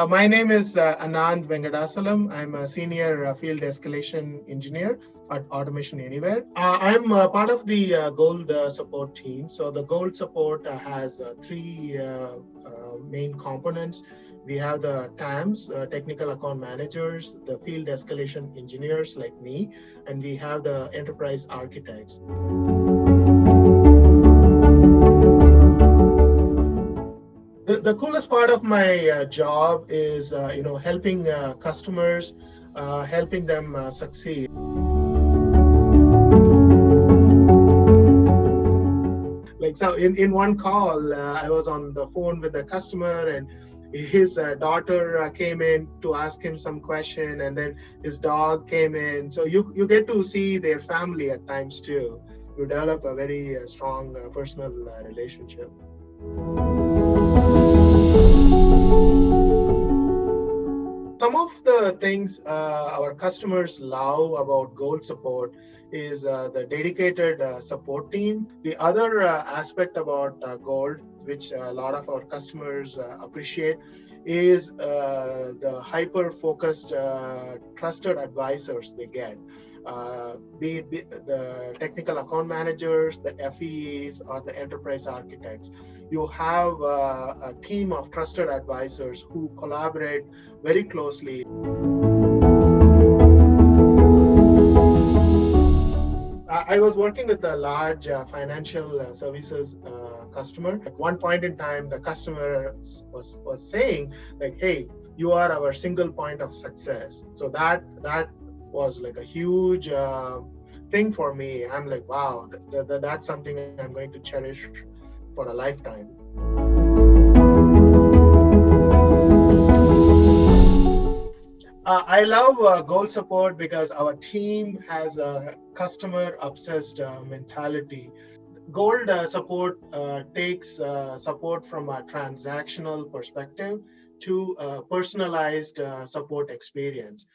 My name is Anand Vengadassalam. I'm a senior field escalation engineer at Automation Anywhere. I'm part of the Gold support team. So the Gold support has three main components. We have the TAMs, technical account managers, the field escalation engineers like me, and we have the enterprise architects. The coolest part of my job is, helping customers, helping them succeed. Like so, in one call, I was on the phone with the customer, and his daughter came in to ask him some question, and then his dog came in. So you get to see their family at times too. You develop a very strong personal relationship. Some of the things our customers love about Gold support is the dedicated support team. The other aspect about Gold, which a lot of our customers appreciate, is the hyper-focused, trusted advisors they get. Be the technical account managers, the FEs, or the enterprise architects. You have a team of trusted advisors who collaborate very closely. I was working with a large financial services customer. At one point in time, the customer was saying, like, "Hey, you are our single point of success." So that was like a huge thing for me. I'm like, wow, that's something I'm going to cherish for a lifetime. I love Gold support because our team has a customer obsessed mentality. Gold support takes support from a transactional perspective to a personalized support experience.